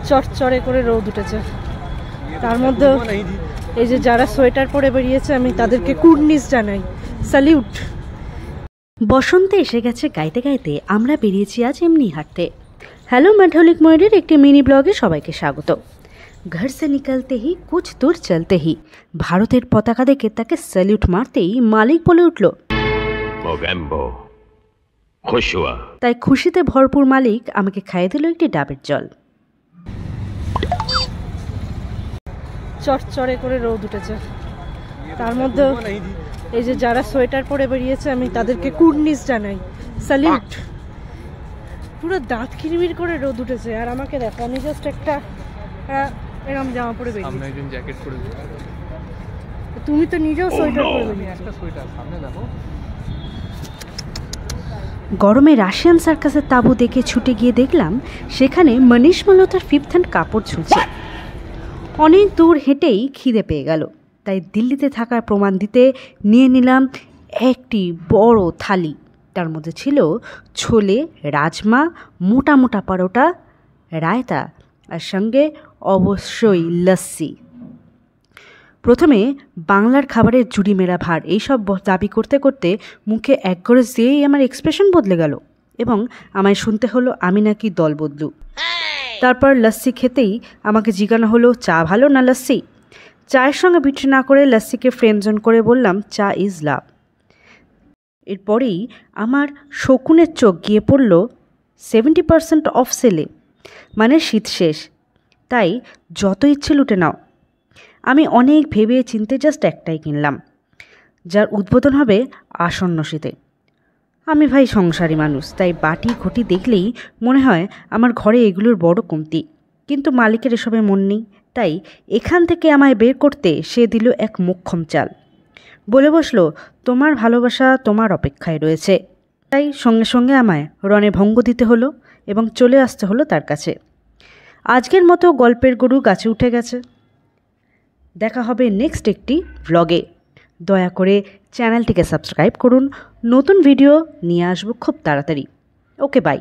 চড়চড়ে করে রোদ উঠেছে, তার মধ্যে এই যে যারা সোয়েটার পরে বেরিয়েছে আমি তাদেরকে কুর্নিশ জানাই, স্যালিউট। বসন্তে এসে গেছে গাইতে গাইতে আমরা বেরিয়েছি আজ এমনি হাঁটতে। হ্যালো মেঠলিক ময়ূরের একটি মিনি ব্লগে সবাইকে স্বাগত। ঘর সে নিকলতে হি কুছ দূর চলতে হি ভারতের পতাকা দেখে তাকে স্যালিউট মারতেই মালিক বলে উঠল তাই খুশিতে ভরপুর মালিক আমাকে খাইয়ে দিল একটি ডাবের জল। চড়চড়ে করে রোদ উঠেছে, তার মধ্যে এই যে যারা সোয়েটার পরে বেরিয়েছে আমি তাদেরকে কুর্নিশ জানাই, স্যালিউট। পুরো দাঁত কিরমির করে রোদ উঠেছে, আর আমাকে দেখো আমি জাস্ট একটা এরকম জামা পরে বেরিয়েছি, জ্যাকেট পরে। তুমি তো নিজেও সোয়েটার পরে বেরিয়েছো। গরমে রাশিয়ান সার্কাসের তাঁবু দেখে ছুটে গিয়ে দেখলাম সেখানে মনীষ মালহোত্রার ফিফথ হ্যান্ড কাপড় ঝুলছে। অনেক দূর হেঁটেই খিদে পেয়ে গেল, তাই দিল্লিতে থাকার প্রমাণ দিতে নিয়ে নিলাম একটি বড় থালি। তার মধ্যে ছিল ছোলে, রাজমা, মোটা মোটা পরোটা, রায়তা, আর সঙ্গে অবশ্যই লস্যি। প্রথমে বাংলার খাবারের জুড়ি মেরা ভার এইসব দাবি করতে করতে মুখে এক গরজ দিয়েই আমার এক্সপ্রেশন বদলে গেল এবং আমায় শুনতে হলো আমি নাকি দল বদলু। তারপর লস্যি খেতেই আমাকে জিজ্ঞাসা হলো চা ভালো না লস্যি। চায়ের সঙ্গে বিট্রি না করে লস্যিকে ফ্রেন্ডজোন করে বললাম চা ইজ লাভ। এরপরেই আমার শকুনের চোখ গিয়ে পড়ল 70% অফ সেলে, মানে শীত শেষ, তাই যত ইচ্ছে লুটে নাও। আমি অনেক ভেবে চিনতে জাস্ট একটাই কিনলাম, যার উদ্বোধন হবে আসন্ন শীতে। আমি ভাই সংসারী মানুষ, তাই বাটি ঘটি দেখলেই মনে হয় আমার ঘরে এগুলোর বড় কমতি, কিন্তু মালিকের এসবে মন নেই, তাই এখান থেকে আমায় বের করতে সে দিল এক মোক্ষম চাল। বলে বসলো তোমার ভালোবাসা তোমার অপেক্ষায় রয়েছে। তাই সঙ্গে সঙ্গে আমায় রণে ভঙ্গ দিতে হলো এবং চলে আসতে হলো তার কাছে। আজকের মতো গল্পের গরু গাছে উঠে গেছে। দেখা হবে নেক্সট একটি ভ্লগে। দয়া করে চ্যানেলটিকে সাবস্ক্রাইব করুন, নতুন ভিডিও নিয়ে আসবো খুব তাড়াতাড়ি। ওকে, বাই।